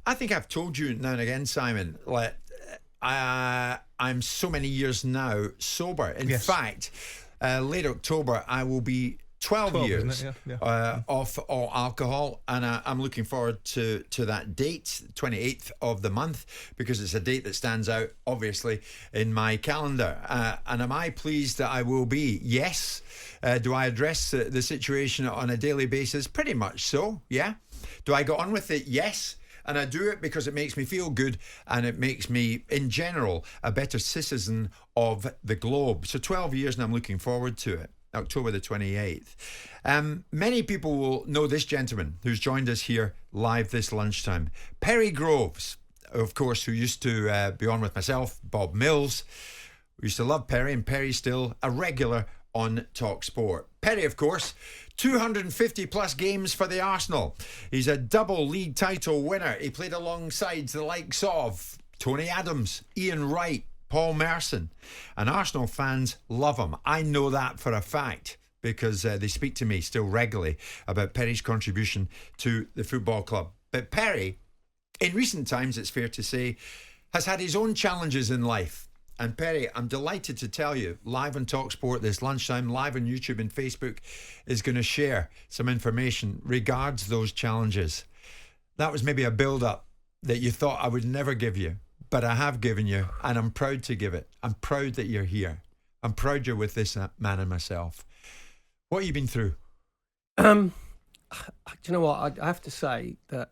I think I've told you now and again, Simon, like, I'm so many years now sober. In fact, late October, I will be 12 years off all alcohol, and I'm looking forward to that date, 28th of the month, because it's a date that stands out, obviously, in my calendar. And am I pleased that I will be? Yes. Do I address the situation on a daily basis? Pretty much so, yeah. Do I go on with it? Yes. And I do it because it makes me feel good, and it makes me, in general, a better citizen of the globe. So 12 years, and I'm looking forward to it. October the 28th. Many people will know this gentleman who's joined us here live this lunchtime. Perry Groves, of course, who used to be on with myself, Bob Mills. We used to love Perry, and Perry's still a regular on talkSPORT. Perry, of course, 250 plus games for the Arsenal. He's a double league title winner. He played alongside the likes of Tony Adams, Ian Wright, Paul Merson, and Arsenal fans love him. I know that for a fact, because they speak to me still regularly about Perry's contribution to the football club. But Perry, in recent times, it's fair to say, has had his own challenges in life. And Perry, I'm delighted to tell you, live on talkSPORT this lunchtime, live on YouTube and Facebook, is going to share some information regards those challenges. That was maybe a build-up that you thought I would never give you. But I have given you, and I'm proud to give it. I'm proud that you're here. I'm proud you're with this man and myself. What have you been through? Do you know what? I have to say that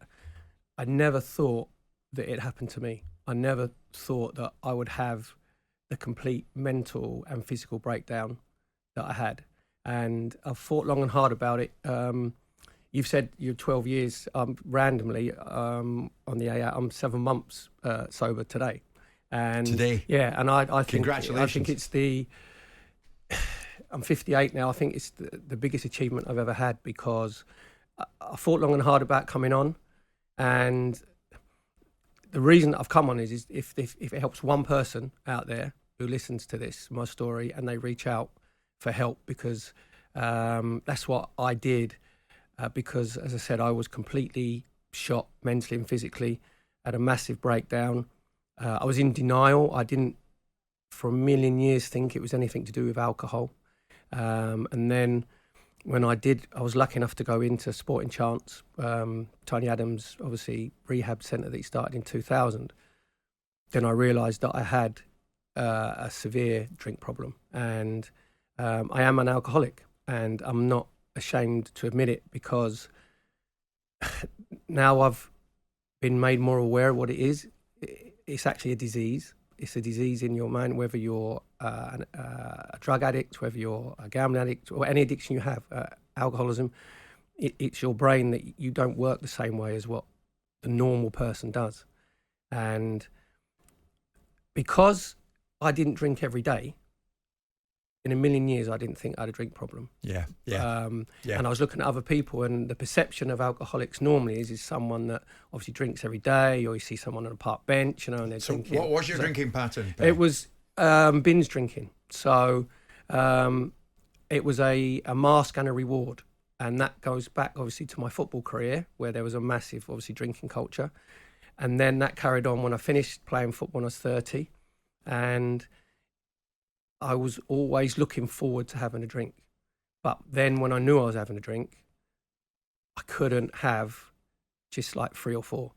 I never thought that it happened to me. I never thought that I would have the complete mental and physical breakdown that I had. And I've thought long and hard about it. You've said you're 12 years. Randomly, on the AA, I'm 7 months sober today. And today? Yeah, and I think... Congratulations. I think it's I'm 58 now. I think it's the biggest achievement I've ever had, because I thought long and hard about coming on. And the reason I've come on is if it helps one person out there who listens to this, my story, and they reach out for help, because that's what I did. Because, as I said, I was completely shot mentally and physically, had a massive breakdown. I was in denial. I didn't, for a million years, think it was anything to do with alcohol. And then when I did, I was lucky enough to go into Sporting Chance, Tony Adams, obviously, rehab centre that he started in 2000. Then I realised that I had a severe drink problem. And I am an alcoholic, and I'm not ashamed to admit it, because now I've been made more aware of what it is. It's actually a disease. It's a disease in your mind, whether you're a drug addict, whether you're a gambling addict, or any addiction you have, alcoholism. It's your brain that you don't work the same way as what the normal person does. And because I didn't drink every day, in a million years, I didn't think I had a drink problem. Yeah. And I was looking at other people, and the perception of alcoholics normally is someone that obviously drinks every day, or you see someone on a park bench, and they're drinking. So what was your drinking pattern, Ben? It was binge drinking. So it was a mask and a reward. And that goes back, obviously, to my football career, where there was a massive, obviously, drinking culture. And then that carried on when I finished playing football when I was 30. And I was always looking forward to having a drink. But then when I knew I was having a drink, I couldn't have just like 3 or 4.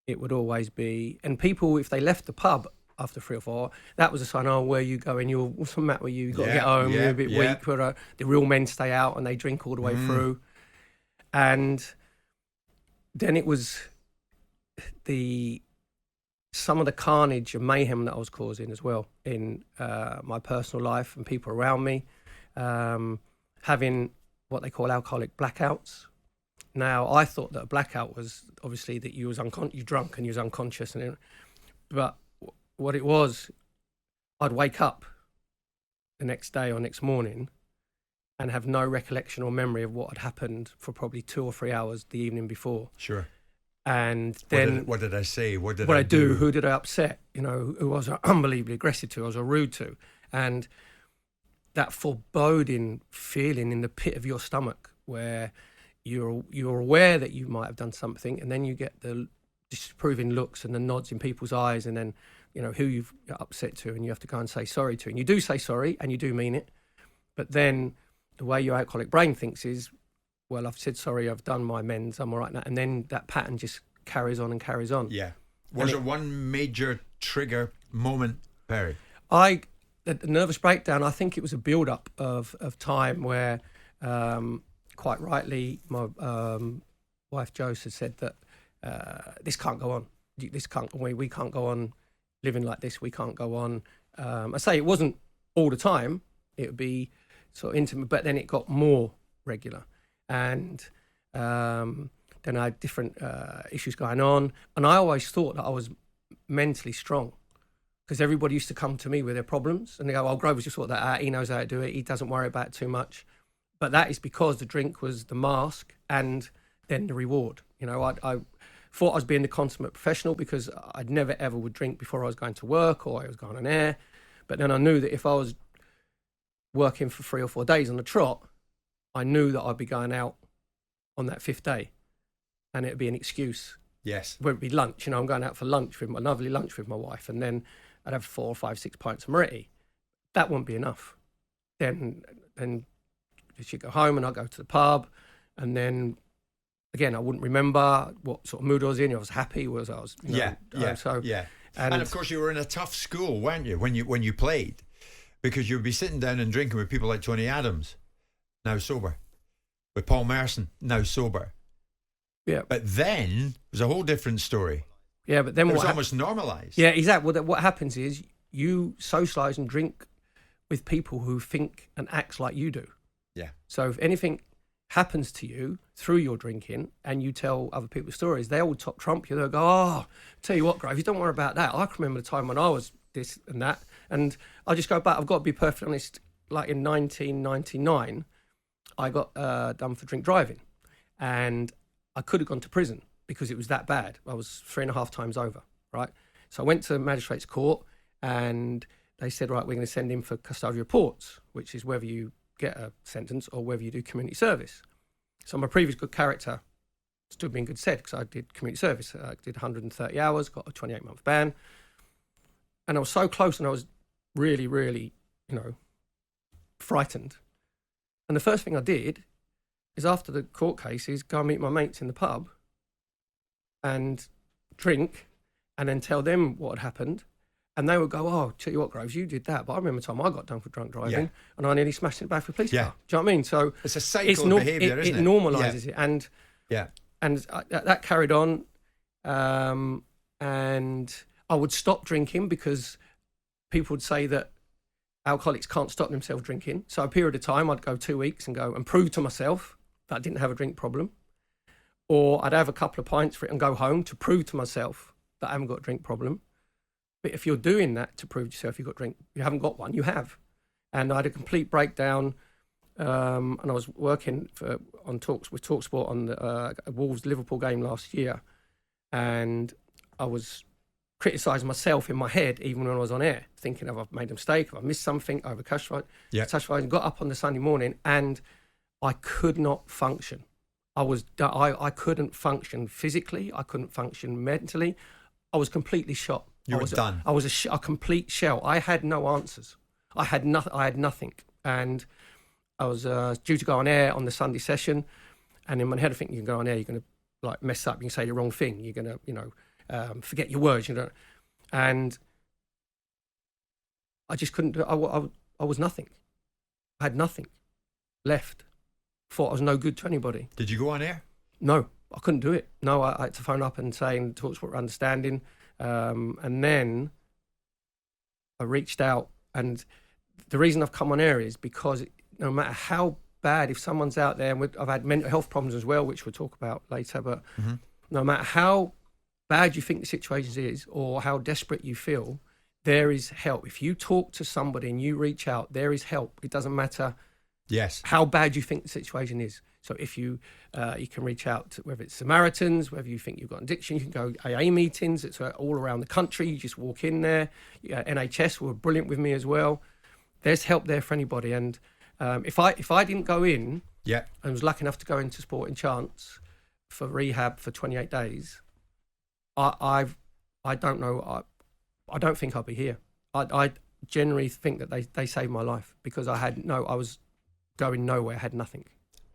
It would always be... And people, if they left the pub after 3 or 4, that was a sign, oh, where are you going? What's the matter with you? You've got to get home, you're a bit weak. But the real men stay out and they drink all the way through. And then it was some of the carnage and mayhem that I was causing as well in my personal life and people around me, having what they call alcoholic blackouts. Now, I thought that a blackout was obviously that you drunk and you was unconscious, but what it was, I'd wake up the next day or next morning and have no recollection or memory of what had happened for probably 2 or 3 hours the evening before. Sure. And then what did I say? What did I do? Who did I upset? Who was I unbelievably aggressive to? I was rude to, and that foreboding feeling in the pit of your stomach, where you're aware that you might have done something, and then you get the disapproving looks and the nods in people's eyes, and then, you know, who you've got upset to, and you have to go and say sorry to. And you do say sorry, and you do mean it. But then the way your alcoholic brain thinks is, well, I've said sorry, I've done my amends, I'm all right now. And then that pattern just carries on and carries on. Yeah. Was there one major trigger moment, Perry? The nervous breakdown, I think it was a build-up of time where, quite rightly, my wife Jo had said that this can't go on. We can't go on living like this. We can't go on. I say it wasn't all the time. It would be sort of intimate, but then it got more regular. And then I had different issues going on. And I always thought that I was mentally strong, because everybody used to come to me with their problems and they go, "Oh, Grover's just sort that out. He knows how to do it. He doesn't worry about it too much." But that is because the drink was the mask and then the reward. You know, I thought I was being the consummate professional because I'd never ever would drink before I was going to work or I was going on air. But then I knew that if I was working for 3 or 4 days on the trot, I knew that I'd be going out on that 5th day, and it'd be an excuse. Yes. Whether it be lunch, you know, I'm going out for lunch with my lovely lunch with my wife, and then I'd have 4 or 5, 6 pints of Moretti. That wouldn't be enough. Then she'd go home and I'd go to the pub, and then again I wouldn't remember what sort of mood I was in. I was happy, I was yeah. And of course you were in a tough school, weren't you, when you played, because you'd be sitting down and drinking with people like Tony Adams, now sober, with Paul Merson, now sober. Yeah. But then it was a whole different story. Yeah, but then it was almost normalised. Yeah, exactly. Well, what happens is you socialise and drink with people who think and act like you do. Yeah. So if anything happens to you through your drinking and you tell other people stories, they all top trump you. They'll go, "Oh, tell you what, Graves, don't worry about that. I can remember the time when I was this and that." And I just go back. I've got to be perfectly honest. Like in 1999, I got done for drink driving, and I could have gone to prison because it was that bad. I was 3.5 times over, right? So I went to magistrate's court and they said, right, we're going to send him for custodial reports, which is whether you get a sentence or whether you do community service. So my previous good character stood me in good stead because I did community service. I did 130 hours, got a 28-month ban. And I was so close and I was really, really, frightened. And the first thing I did is after the court cases, go and meet my mates in the pub and drink and then tell them what had happened. And they would go, "Oh, tell you what, Groves, you did that. But I remember the time I got done for drunk driving and I nearly smashed it back with a police car." Do you know what I mean? So it's a cycle of behaviour, isn't it? It normalises it. And that carried on. And I would stop drinking because people would say that alcoholics can't stop themselves drinking. So a period of time, I'd go 2 weeks and go and prove to myself that I didn't have a drink problem. Or I'd have a couple of pints for it and go home to prove to myself that I haven't got a drink problem. But if you're doing that to prove to yourself you've got a drink, you haven't got one, you have. And I had a complete breakdown, and I was working with talkSPORT on the Wolves Liverpool game last year, and I was criticising myself in my head even when I was on air, thinking if I've made a mistake, if I've missed something, over and got up on the Sunday morning and I could not function. I couldn't function physically. I couldn't function mentally. I was completely shot. You were done. I was a complete shell. I had no answers. I had nothing. And I was due to go on air on the Sunday session. And in my head, I think you can go on air, you're going to mess up. You can say the wrong thing. You're going to, forget your words. And I just couldn't do it. I was nothing. I had nothing left. Thought I was no good to anybody. Did you go on air? No, I couldn't do it. No, I had to phone up and say, talkSPORT understanding. And then I reached out. And the reason I've come on air is because no matter how bad, if someone's out there, and I've had mental health problems as well, which we'll talk about later, but no matter how bad you think the situation is or how desperate you feel, there is help. If you talk to somebody and you reach out, there is help. It doesn't matter how bad you think the situation is. So if you can reach out to, whether it's Samaritans, whether you think you've got addiction, you can go AA meetings. It's all around the country. You just walk in there. NHS were brilliant with me as well. There's help there for anybody. And if I didn't go in and was lucky enough to go into Sporting Chance for rehab for 28 days, I don't know. I don't think I'll be here. I generally think that they saved my life, because I was going nowhere, had nothing.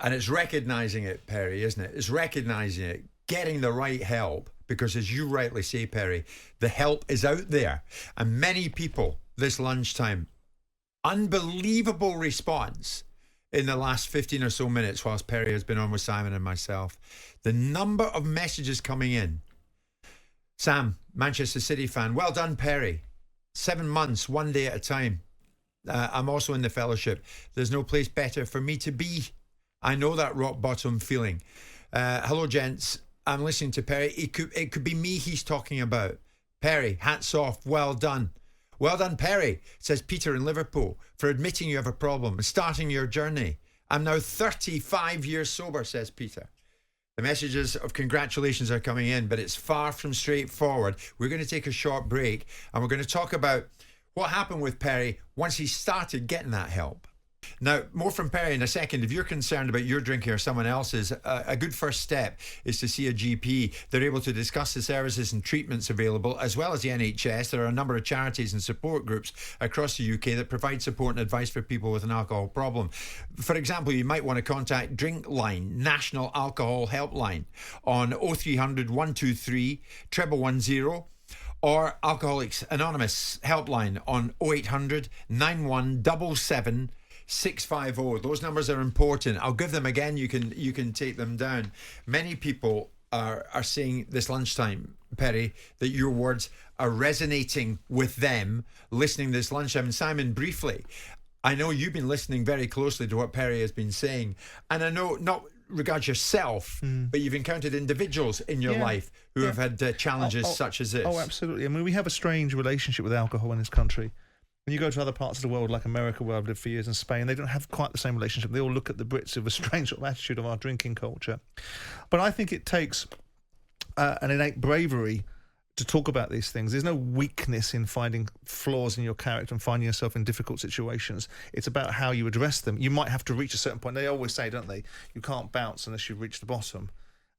And it's recognising it, Perry, isn't it? It's recognising it, getting the right help, because as you rightly say, Perry, the help is out there. And many people this lunchtime, unbelievable response in the last 15 or so minutes whilst Perry has been on with Simon and myself. The number of messages coming in. Sam, Manchester City fan, well done, Perry. 7 months, 1 day at a time. I'm also in the fellowship. There's no place better for me to be. I know that rock bottom feeling. Hello, gents. I'm listening to Perry. It could be me he's talking about. Perry, hats off. Well done. Well done, Perry, says Peter in Liverpool, for admitting you have a problem and starting your journey. I'm now 35 years sober, says Peter. The messages of congratulations are coming in, but it's far from straightforward. We're going to take a short break, and we're going to talk about what happened with Perry once he started getting that help. Now, more from Perry in a second. If you're concerned about your drinking or someone else's, a good first step is to see a GP. They're able to discuss the services and treatments available, as well as the NHS. There are a number of charities and support groups across the UK that provide support and advice for people with an alcohol problem. For example, you might want to contact Drinkline, National Alcohol Helpline, on 0300 123 110, or Alcoholics Anonymous Helpline on 0800 9177 650. Those numbers are important. I'll give them again. You can take them down. Many people are saying this lunchtime, Perry, that your words are resonating with them listening this lunchtime. And Simon, briefly, I know you've been listening very closely to what Perry has been saying, and I know not regards yourself, but you've encountered individuals in your life who have had challenges such as this. Oh, absolutely. I mean, we have a strange relationship with alcohol in this country. When you go to other parts of the world, like America, where I've lived for years, and Spain, they don't have quite the same relationship. They all look at the Brits with a strange sort of attitude of our drinking culture. But I think it takes an innate bravery to talk about these things. There's no weakness in finding flaws in your character and finding yourself in difficult situations. It's about how you address them. You might have to reach a certain point. They always say, don't they, you can't bounce unless you reach the bottom.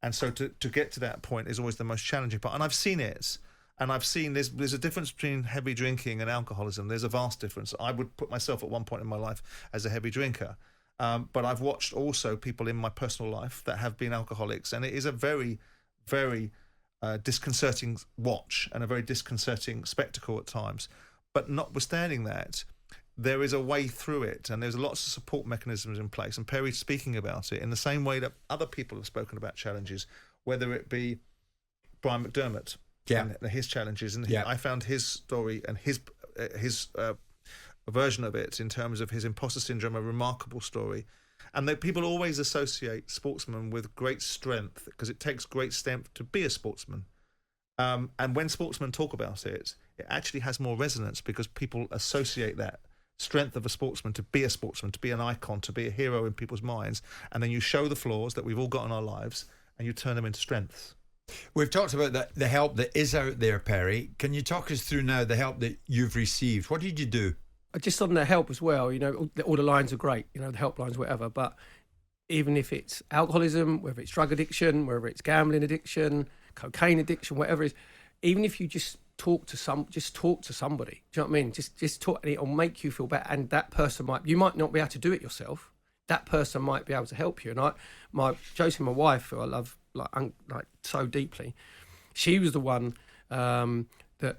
And so to get to that point is always the most challenging part. And I've seen it. And I've seen there's a difference between heavy drinking and alcoholism. There's a vast difference. I would put myself at one point in my life as a heavy drinker. But I've watched also people in my personal life that have been alcoholics. And it is a very, very disconcerting watch and a very disconcerting spectacle at times. But notwithstanding that, there is a way through it. And there's lots of support mechanisms in place. And Perry's speaking about it in the same way that other people have spoken about challenges, whether it be Brian McDermott, and his challenges, and I found his story and his version of it in terms of his imposter syndrome a remarkable story. And that people always associate sportsmen with great strength, because it takes great strength to be a sportsman. And when sportsmen talk about it, it actually has more resonance, because people associate that strength of a sportsman to be an icon, to be a hero in people's minds. And then you show the flaws that we've all got in our lives, and you turn them into strengths. We've talked about the help that is out there, Perry. Can you talk us through now the help that you've received? What did you do? Just on the help as well, all the lines are great, the helplines, whatever. But even if it's alcoholism, whether it's drug addiction, whether it's gambling addiction, cocaine addiction, whatever it is, even if you just talk to somebody, do you know what I mean? Just talk, and it'll make you feel better. And that person you might not be able to do it yourself. That person might be able to help you. And Josie, my wife, who I love like so deeply, she was the one that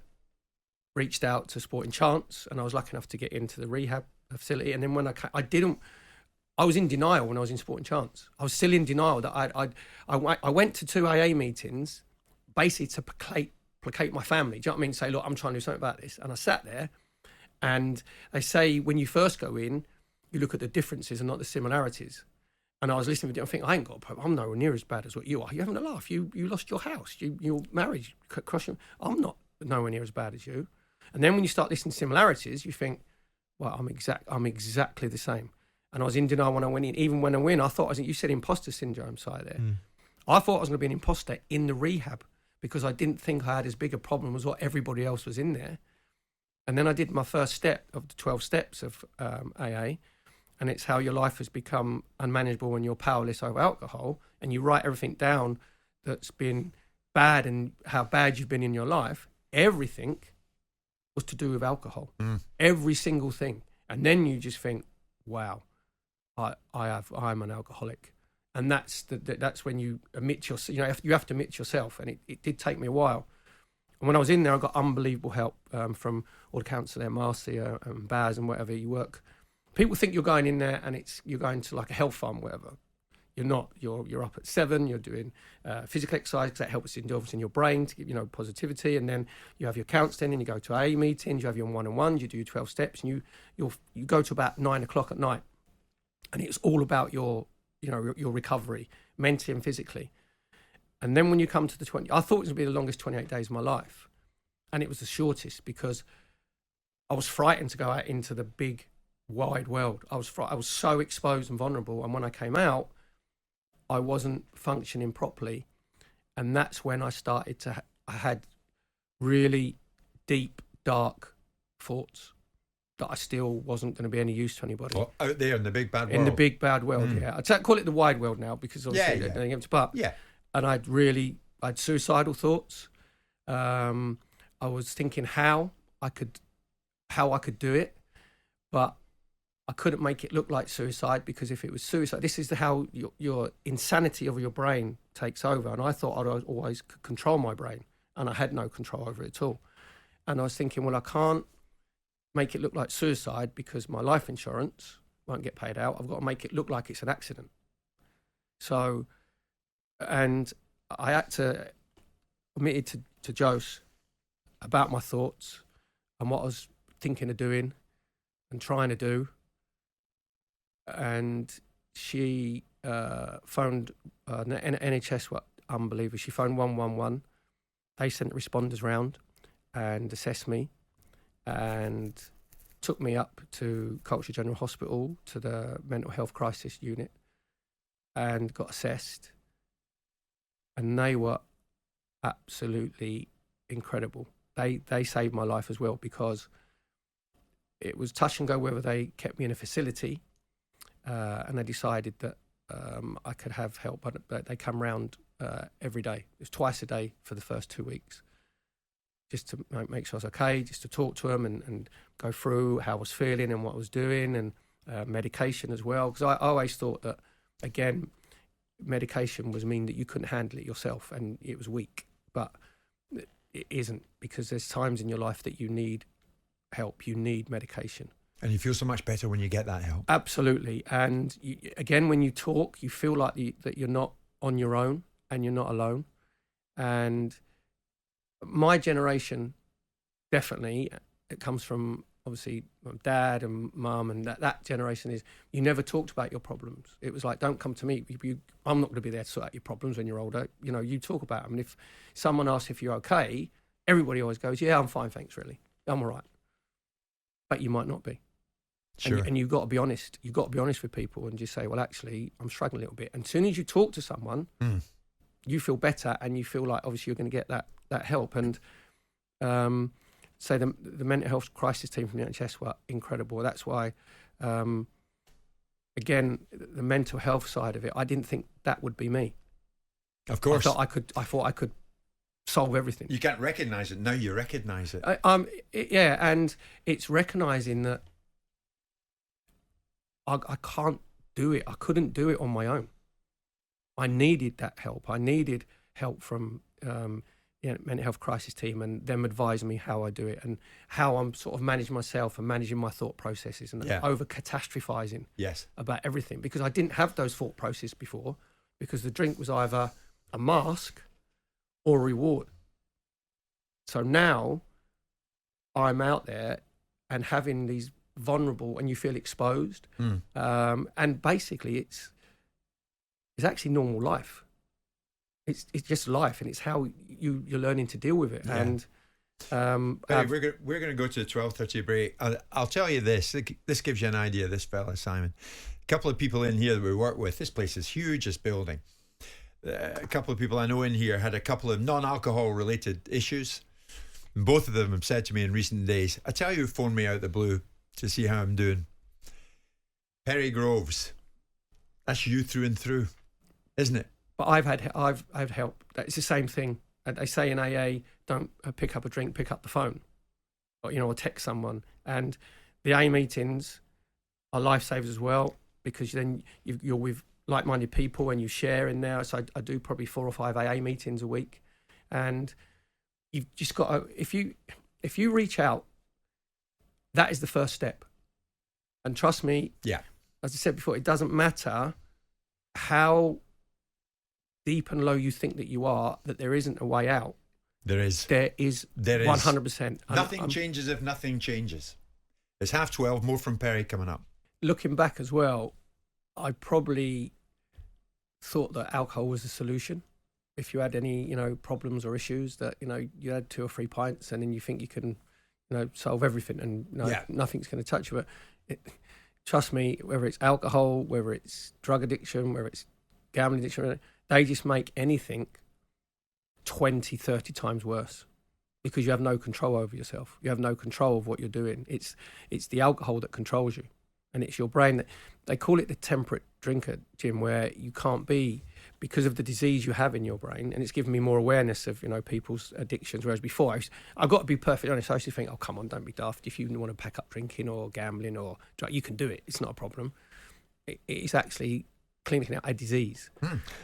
reached out to Sporting Chance, and I was lucky enough to get into the rehab facility. And then when I was in denial when I was in Sporting Chance. I was still in denial that I went to 2 AA meetings basically to placate my family. Do you know what I mean? Say, look, I'm trying to do something about this. And I sat there, and they say when you first go in, you look at the differences and not the similarities. And I was listening to it, I think, I ain't got a problem. I'm nowhere near as bad as what you are. You're having a laugh. You lost your house. Your marriage crushed you. I'm not nowhere near as bad as you. And then when you start listening to similarities, you think, well, I'm exactly the same. And I was in denial when I went in. Even when I went in, I thought, you said imposter syndrome side there. I thought I was going to be an imposter in the rehab, because I didn't think I had as big a problem as what everybody else was in there. And then I did my first step of the 12 steps of AA. And it's how your life has become unmanageable when you're powerless over alcohol, and you write everything down that's been bad and how bad you've been in your life, everything was to do with alcohol. Every single thing. And then you just think, wow, I'm an alcoholic. And that's when you admit yourself. You have to admit yourself. And it did take me a while. And when I was in there, I got unbelievable help from all the counsellors there, Marcia and Baz and whatever. You work. People think you're going in there and you're going to like a health farm, whatever. You're not. You're up at 7. You're doing physical exercise because that helps endorphins in your brain to give positivity. And then you have your counselling, and you go to AA meetings. You have your one-on-ones. You do your 12 steps, and you go to about 9 o'clock at night, and it's all about your recovery, mentally and physically. And then when you come to the 20, I thought it was going to be the longest 28 days of my life, and it was the shortest because I was frightened to go out into the big, wide world. I was so exposed and vulnerable, and when I came out, I wasn't functioning properly, and that's when I started I had really deep, dark thoughts that I still wasn't going to be any use to anybody. Well, out there in the big bad world. In the big bad world, yeah. I'd call it the wide world now because obviously but and I had suicidal thoughts. I was thinking how I could do it, but I couldn't make it look like suicide because if it was suicide, this is how your insanity of your brain takes over. And I thought I'd always could control my brain, and I had no control over it at all. And I was thinking, well, I can't make it look like suicide because my life insurance won't get paid out. I've got to make it look like it's an accident. So, and I had to admit it to Jose about my thoughts and what I was thinking of doing and trying to do. And she phoned NHS, unbelievable. She phoned 111. They sent responders round and assessed me and took me up to Culture General Hospital to the mental health crisis unit and got assessed. And they were absolutely incredible. They saved my life as well because it was touch and go whether they kept me in a facility. And they decided that I could have help, but they come round every day. It was twice a day for the first 2 weeks, just to make sure I was okay, just to talk to them and go through how I was feeling and what I was doing, and medication as well. Because I always thought that, again, medication was mean that you couldn't handle it yourself and it was weak. But it isn't, because there's times in your life that you need help, you need medication. And you feel so much better when you get that help. Absolutely. And again, when you talk, you feel like that you're not on your own and you're not alone. And my generation, definitely, it comes from obviously my dad and mum, and that generation is, you never talked about your problems. It was like, don't come to me. I'm not going to be there to sort out your problems when you're older. You talk about them. And if someone asks if you're okay, everybody always goes, yeah, I'm fine, thanks, really. I'm all right. But you might not be. Sure. And you've got to be honest. You've got to be honest with people and just say, well, actually, I'm struggling a little bit. And as soon as you talk to someone, you feel better and you feel like obviously you're going to get that help. And so the mental health crisis team from the NHS were incredible. That's why, again, the mental health side of it, I didn't think that would be me. Of course. I thought I could solve everything. You can't recognise it. Now you recognise it. Yeah, and it's recognising that I can't do it. I couldn't do it on my own. I needed that help. I needed help from mental health crisis team, and them advise me how I do it and how I'm sort of managing myself and managing my thought processes and over catastrophizing about everything, because I didn't have those thought processes before, because the drink was either a mask or a reward. So now I'm out there and having these vulnerable, and you feel exposed, and basically it's actually normal life. It's just life, and it's how you're learning to deal with it. And we're going to go to the 12:30 break. I'll tell you this gives you an idea of this fella, Simon. A couple of people in here that we work with, this place is huge, this building. A couple of people I know in here had a couple of non-alcohol related issues. Both of them have said to me in recent days, I tell you who phoned me out of the blue to see how I'm doing. Perry Groves. That's you through and through, isn't it? But I've had help. It's the same thing. They say in AA, don't pick up a drink, pick up the phone, or text someone. And the AA meetings are lifesavers as well, because then you're with like-minded people and you share in there. So I do probably 4 or 5 AA meetings a week, and you've just got to, if you reach out, that is the first step. And trust me, yeah, as I said before, it doesn't matter how deep and low you think that you are, that there isn't a way out. There is 100%. Nothing changes if nothing changes. It's 12:30. More from Perry coming up. Looking back as well, I probably thought that alcohol was the solution. If you had any, problems or issues, that, you had 2 or 3 pints and then you think you can, solve everything, and nothing's going to touch you. But trust me, whether it's alcohol, whether it's drug addiction, whether it's gambling addiction, they just make anything 20, 30 times worse, because you have no control over yourself. You have no control of what you're doing. It's the alcohol that controls you, and it's your brain that they call it the temperate drinker, Jim, where you can't be, because of the disease you have in your brain. And it's given me more awareness of people's addictions, whereas before I've got to be perfectly honest, I used to think, oh come on, don't be daft. If you want to pack up drinking or gambling or drug, you can do it. It's not a problem. It's actually clinically a disease,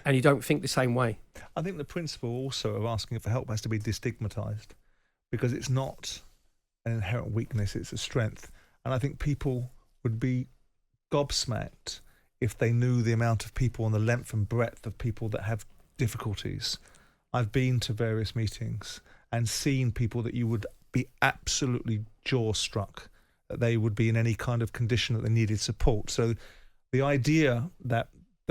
and you don't think the same way. I think the principle also of asking for help has to be destigmatized, because it's not an inherent weakness, it's a strength. And I think people would be gobsmacked if they knew the amount of people and the length and breadth of people that have difficulties. I've been to various meetings and seen people that you would be absolutely jaw-struck that they would be in any kind of condition that they needed support. So the idea that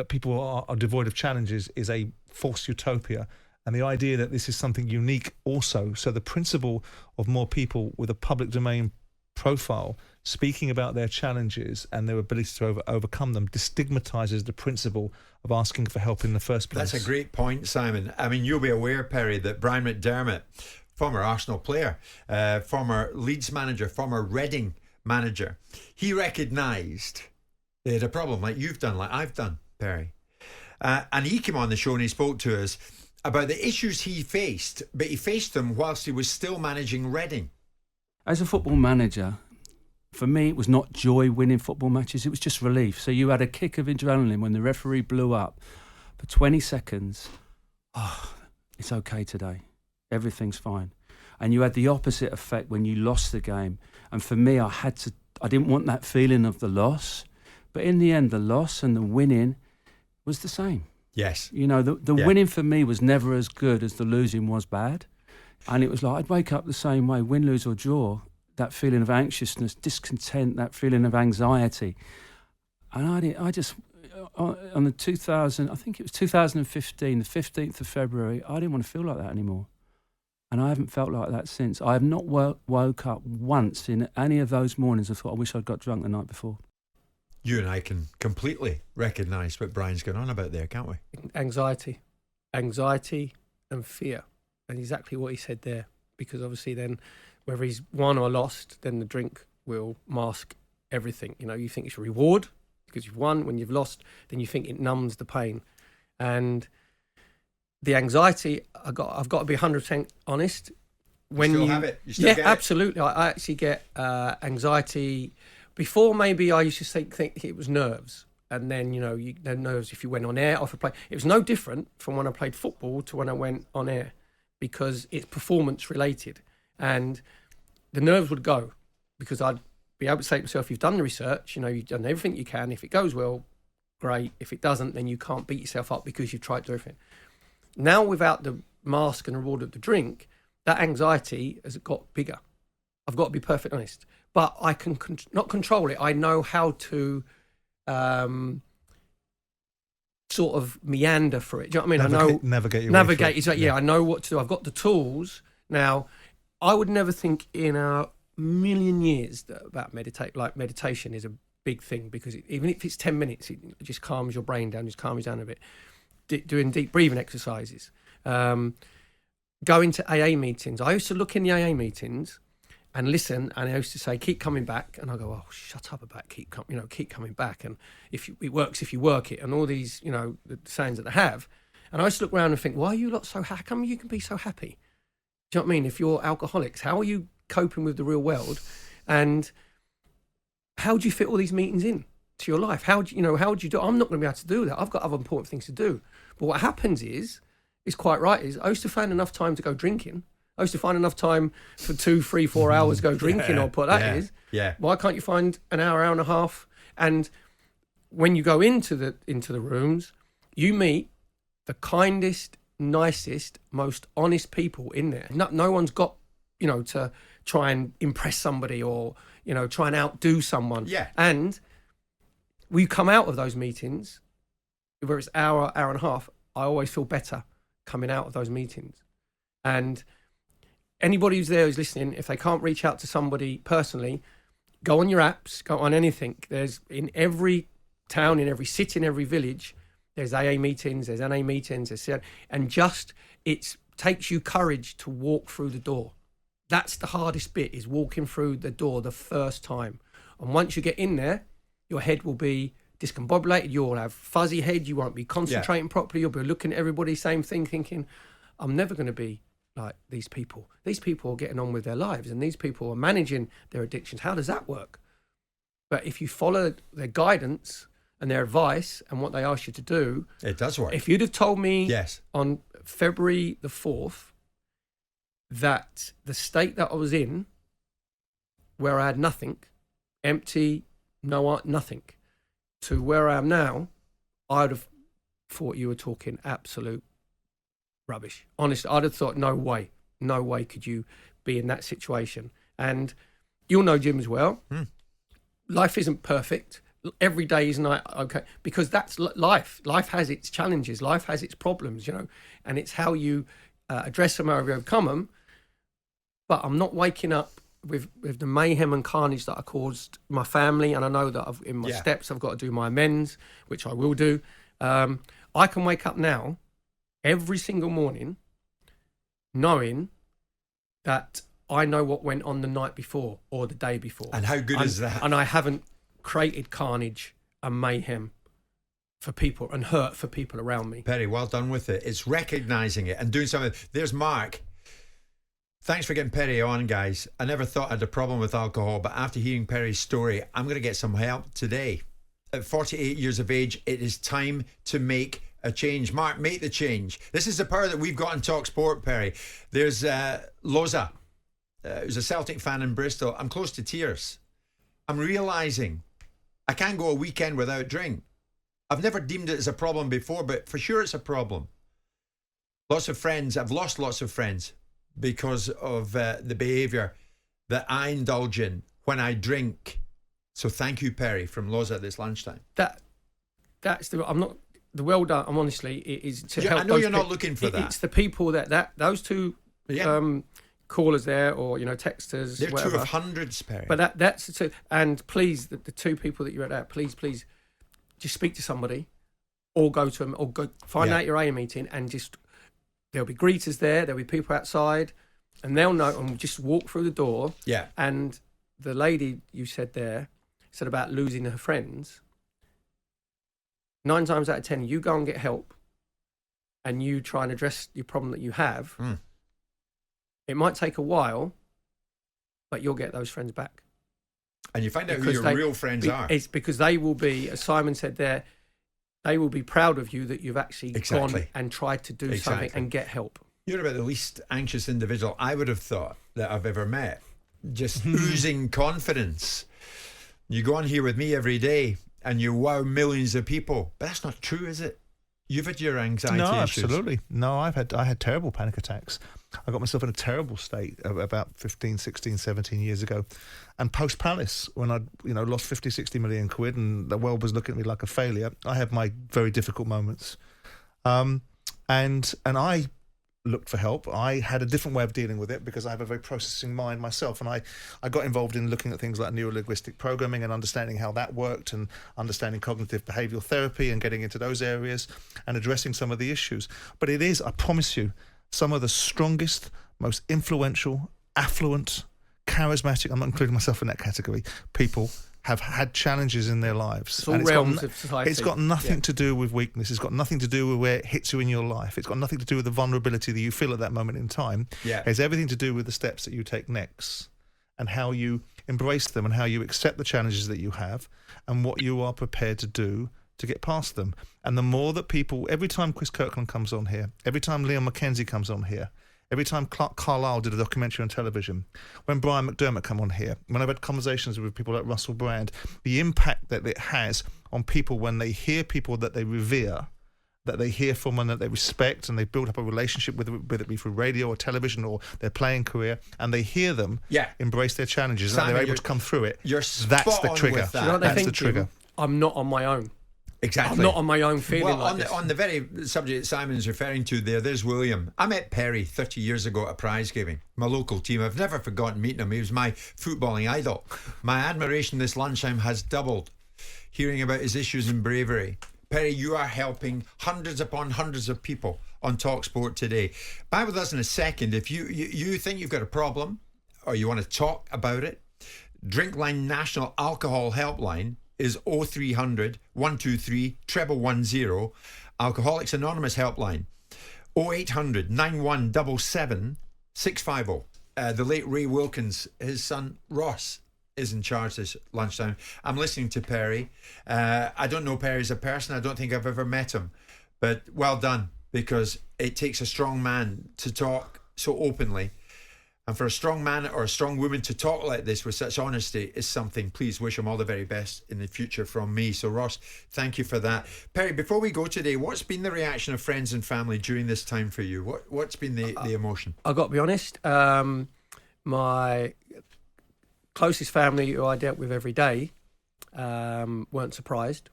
people are devoid of challenges is a false utopia, and the idea that this is something unique also. So the principle of more people with a public domain profile speaking about their challenges and their ability to overcome them destigmatizes the principle of asking for help in the first place. That's a great point, Simon. I mean, you'll be aware, Perry, that Brian McDermott, former Arsenal player, former Leeds manager, former Reading manager, he recognised they had a problem like you've done, like I've done, Perry. And he came on the show and he spoke to us about the issues he faced, but he faced them whilst he was still managing Reading. As a football manager, for me, it was not joy winning football matches, it was just relief. So you had a kick of adrenaline when the referee blew up for 20 seconds. Oh, it's okay today. Everything's fine. And you had the opposite effect when you lost the game. And for me, I didn't want that feeling of the loss. But in the end, the loss and the winning was the same. Yes. The winning for me was never as good as the losing was bad. And it was like I'd wake up the same way, win, lose or draw, that feeling of anxiousness, discontent, that feeling of anxiety. And I just, on the 2015, the 15th of February, I didn't want to feel like that anymore. And I haven't felt like that since. I have not woke up once in any of those mornings I thought, I wish I'd got drunk the night before. You and I can completely recognise what Brian's going on about there, can't we? Anxiety and fear. And exactly what he said there, because obviously then whether he's won or lost, then the drink will mask everything. You think it's a reward because you've won. When you've lost, then you think it numbs the pain. And the anxiety, I've got to be 100% honest. When you have it? You still get it? Absolutely. I actually get anxiety. Before, maybe I used to think it was nerves. And then, the nerves if you went on air, off a play. It was no different from when I played football to when I went on air, because it's performance related. And the nerves would go, because I'd be able to say to myself, you've done the research, you've done everything you can. If it goes well, great. If it doesn't, then you can't beat yourself up because you've tried to do everything. Now, without the mask and the reward of the drink, that anxiety has got bigger. I've got to be perfectly honest. But I can not control it. I know how to sort of meander for it. Do you know what I mean? Navigate your way through. I know what to do. I've got the tools. Now, I would never think in a million years about meditation is a big thing, because even if it's 10 minutes, it just calms your brain down, just calms you down a bit. Doing deep breathing exercises. Going to AA meetings. I used to look in the AA meetings and listen, and I used to say, keep coming back. And I go, oh, shut up about keep coming back. And it works if you work it, and all these, the sayings that they have. And I used to look around and think, why are you lot so happy? How come you can be so happy? Do you know what I mean? If you're alcoholics, how are you coping with the real world? And how do you fit all these meetings in to your life? How do you do? I'm not going to be able to do that. I've got other important things to do. But what happens is quite right, I used to find enough time to go drinking. I used to find enough time for 2, 3, 4 hours to go drinking or put that is. Yeah. Why can't you find an hour and a half? And when you go into the rooms, you meet the kindest, nicest, most honest people in there. No one's got, to try and impress somebody or, try and outdo someone. Yeah. And we come out of those meetings, where it's hour and a half, I always feel better coming out of those meetings. And anybody who's there who's listening, if they can't reach out to somebody personally, go on your apps, go on anything. There's in every town, in every city, in every village, there's AA meetings, there's NA meetings, and just it takes you courage to walk through the door. That's the hardest bit, is walking through the door the first time. And once you get in there, your head will be discombobulated, you'll have fuzzy head, you won't be concentrating properly, you'll be looking at everybody, same thing, thinking, I'm never going to be like these people. These people are getting on with their lives, and these people are managing their addictions. How does that work? But if you follow their guidance and their advice and what they ask you to do, it does work. If you'd have told me yes. on February the 4th that the state that I was in, where I had nothing, empty, nothing, to where I am now, I'd have thought you were talking absolute rubbish. Honestly, I'd have thought, no way could you be in that situation. And you'll know Jim as well. Life isn't perfect. Every day is not okay, because that's life. Life has its challenges. Life has its problems, and it's how you address them, how you overcome them. But I'm not waking up with the mayhem and carnage that I caused my family, and I know that in my steps I've got to do my amends, which I will do. I can wake up now every single morning knowing that I know what went on the night before or the day before. And how good is that? And I haven't created carnage and mayhem for people and hurt for people around me. Perry, well done with it. It's recognising it and doing something. There's Mark. Thanks for getting Perry on, guys. I never thought I had a problem with alcohol, but after hearing Perry's story, I'm going to get some help today. At 48 years of age, it is time to make a change. Mark, make the change. This is the power that we've got in talkSPORT, Perry. There's Loza, who's a Celtic fan in Bristol. I'm close to tears. I'm realising I can't go a weekend without drink. I've never deemed it as a problem before, but for sure it's a problem. Lots of friends, I've lost lots of friends because of the behaviour that I indulge in when I drink. So thank you, Perry, from Loza this lunchtime. That's I'm not the well done. I'm honestly, it is to help. I know you're not looking for that. It's the people that those two callers there, or texters. They're whatever. two of hundreds, Perry. But that's two. And please, the two people that you're at, please, just speak to somebody, or go to them, or go find out your AA meeting, and just there'll be greeters there, there'll be people outside, and they'll know, and just walk through the door. Yeah. And the lady you said about losing her friends. 9 times out of 10, you go and get help, and you try and address your problem that you have. It might take a while, but you'll get those friends back. And you find out who your real friends are. It's because they will be, as Simon said there, they will be proud of you that you've actually gone and tried to do something and get help. You're about the least anxious individual I would have thought that I've ever met. Just oozing confidence. You go on here with me every day and you wow millions of people. But that's not true, is it? You've had your anxiety issues. No, absolutely. No, I had terrible panic attacks. I got myself in a terrible state about 15, 16, 17 years ago. And post-Palace, when I'd lost 50, 60 million quid and the world was looking at me like a failure, I had my very difficult moments. And I looked for help. I had a different way of dealing with it because I have a very processing mind myself, and I got involved in looking at things like neuro-linguistic programming and understanding how that worked, and understanding cognitive behavioural therapy and getting into those areas and addressing some of the issues. But it is, I promise you, some of the strongest, most influential, affluent, charismatic, I'm not including myself in that category, people have had challenges in their lives. It's all realms of society. It's got nothing to do with weakness. It's got nothing to do with where it hits you in your life. It's got nothing to do with the vulnerability that you feel at that moment in time. Yeah. It's everything to do with the steps that you take next and how you embrace them and how you accept the challenges that you have and what you are prepared to do to get past them. And the more that people, every time Chris Kirkland comes on here, every time Liam Mackenzie comes on here, every time Clark Carlisle did a documentary on television, when Brian McDermott come on here, when I've had conversations with people like Russell Brand, the impact that it has on people when they hear people that they revere, that they hear from and that they respect, and they build up a relationship with, whether it be through radio or television or their playing career, and they hear them embrace their challenges, Simon, and they're able to come through it. That's the trigger. That. You know what That's they think, the trigger. Jim? I'm not on my own. Exactly. I'm not on my own feeling on the very subject that Simon's referring to there's William. I met Perry 30 years ago at a prize giving, my local team. I've never forgotten meeting him. He was my footballing idol. My admiration this lunchtime has doubled, hearing about his issues and bravery. Perry, you are helping hundreds upon hundreds of people on talkSPORT today. Back with us in a second. If you think you've got a problem or you want to talk about it, Drinkline National Alcohol Helpline is 0300 123 110. Alcoholics Anonymous Helpline 0800 9177 650. The late Ray Wilkins, his son Ross, is in charge this lunchtime. I'm listening to Perry. I don't know Perry as a person. I don't think I've ever met him, but well done, because it takes a strong man to talk so openly. And for a strong man or a strong woman to talk like this with such honesty is something. Please wish him all the very best in the future from me. So Ross, thank you for that. Perry, before we go today, what's been the reaction of friends and family during this time for you? What's been the emotion? I've got to be honest, my closest family who I dealt with every day weren't surprised,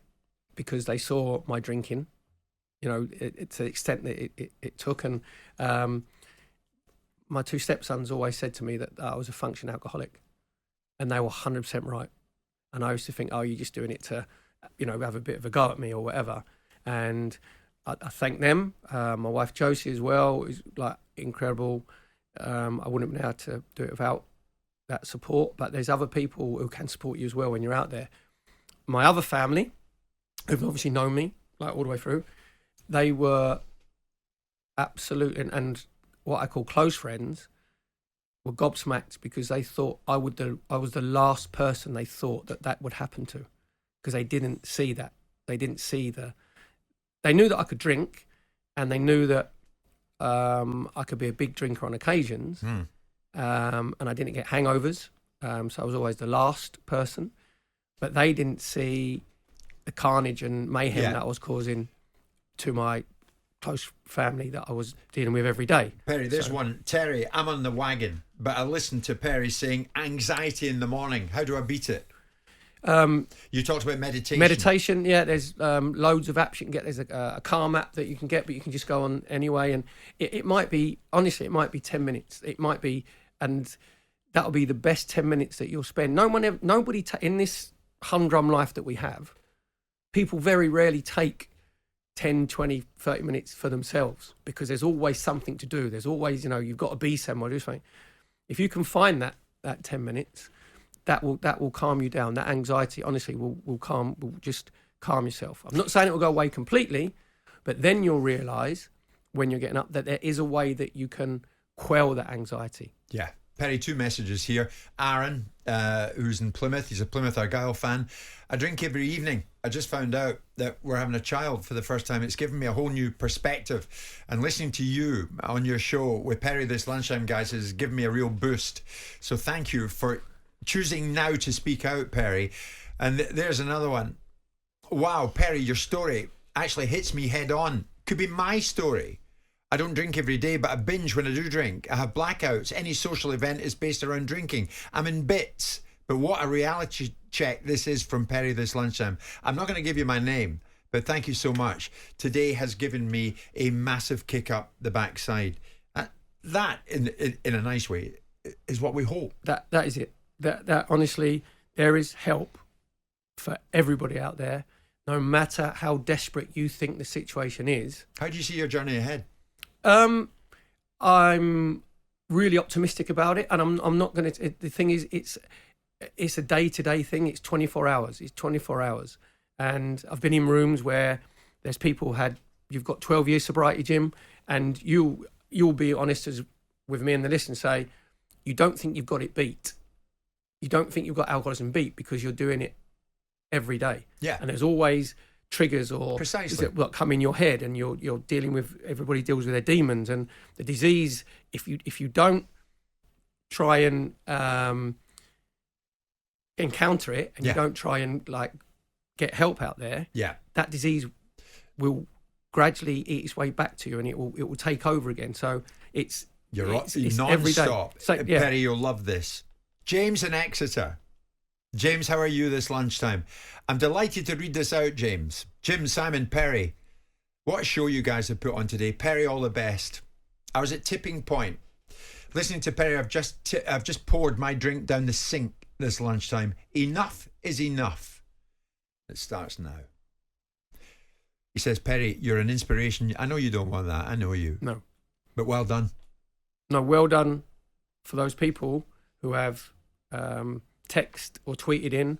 because they saw my drinking, to the extent that it took. And my two stepsons always said to me that I was a functioning alcoholic, and they were 100% right. And I used to think, oh, you're just doing it to, have a bit of a go at me or whatever. And I thank them. My wife Josie as well is like incredible. I wouldn't have been able to do it without that support. But there's other people who can support you as well when you're out there. My other family, who've obviously known me like all the way through, they were absolute and what I call close friends, were gobsmacked, because they thought I was the last person they thought that would happen to, because they didn't see that. They didn't see they knew that I could drink, and they knew that I could be a big drinker on occasions, and I didn't get hangovers, so I was always the last person. But they didn't see the carnage and mayhem that I was causing to my close family that I was dealing with every day. Perry, there's one. Terry, I'm on the wagon, but I listened to Perry saying anxiety in the morning. How do I beat it? You talked about meditation. Meditation, yeah. There's loads of apps you can get. There's a Calm app that you can get, but you can just go on anyway. And it might be, honestly, it might be 10 minutes. It might be, and that'll be the best 10 minutes that you'll spend. Nobody in this humdrum life that we have, people very rarely take 10, 20, 30 minutes for themselves, because there's always something to do. There's always, you've got to be somewhere, do something. If you can find that 10 minutes, that will calm you down. That anxiety, honestly, will just calm yourself. I'm not saying it will go away completely, but then you'll realise when you're getting up that there is a way that you can quell that anxiety. Yeah. Perry, two messages here. Aaron, who's in Plymouth, he's a Plymouth Argyle fan. I drink every evening. I just found out that we're having a child for the first time. It's given me a whole new perspective. And listening to you on your show with Perry this lunchtime, guys, has given me a real boost. So thank you for choosing now to speak out, Perry. And there's another one. Wow, Perry, your story actually hits me head on. Could be my story. I don't drink every day, but I binge when I do drink. I have blackouts. Any social event is based around drinking. I'm in bits. But what a reality check this is from Perry this lunchtime. I'm not going to give you my name, but thank you so much. Today has given me a massive kick up the backside. That, in a nice way, is what we hope. That is it. That honestly, there is help for everybody out there, no matter how desperate you think the situation is. How do you see your journey ahead? I'm really optimistic about it, and I'm not going to. The thing is, it's a day-to-day thing. It's 24 hours. It's 24 hours. And I've been in rooms where there's people you've got 12 years sobriety, Jim, and you'll be honest with me and the listener, say, you don't think you've got it beat. You don't think you've got alcoholism beat because you're doing it every day. Yeah. And there's always triggers or precisely what come in your head, and you're dealing with, everybody deals with their demons and the disease. If you don't try and encounter it, and you don't try and like get help out there, that disease will gradually eat its way back to you, and it will take over again. So it's non-stop. So, Perry, you'll love this. James in Exeter. James, how are you this lunchtime? I'm delighted to read this out, James. Jim, Simon, Perry, what a show you guys have put on today. Perry, all the best. I was at tipping point. Listening to Perry, I've just poured my drink down the sink this lunchtime. Enough is enough. It starts now. He says, Perry, you're an inspiration. I know you don't want that. I know you. No. But well done. No, well done for those people who have text or tweeted in,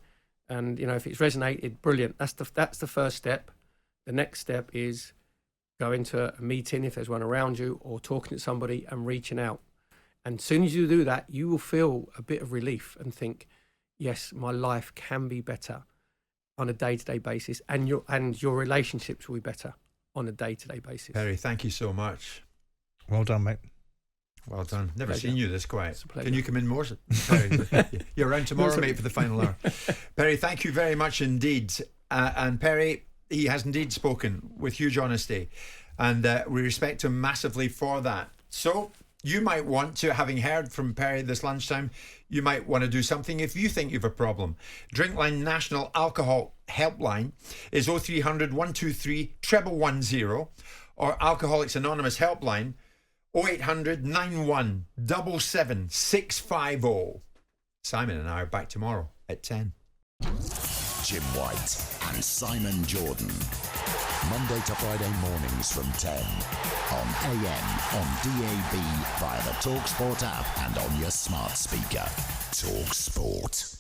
and if it's resonated, brilliant. That's the first step. The next step is going to a meeting if there's one around you, or talking to somebody and reaching out. And as soon as you do that, you will feel a bit of relief and think, yes, my life can be better on a day-to-day basis, and your relationships will be better on a day-to-day basis. Perry, thank you so much. Well done, mate. Well done. Never seen you this quiet. Can you come in more, Perry? You're around tomorrow, mate, for the final hour. Perry, thank you very much indeed. And Perry, he has indeed spoken with huge honesty, and we respect him massively for that. So you might want to, having heard from Perry this lunchtime, you might want to do something if you think you have a problem. Drinkline National Alcohol Helpline is 0300 123 110, or Alcoholics Anonymous Helpline 0800 91 77 650. Simon and I are back tomorrow at 10. Jim White and Simon Jordan. Monday to Friday mornings from 10. On AM, on DAB, via the talkSPORT app and on your smart speaker. talkSPORT.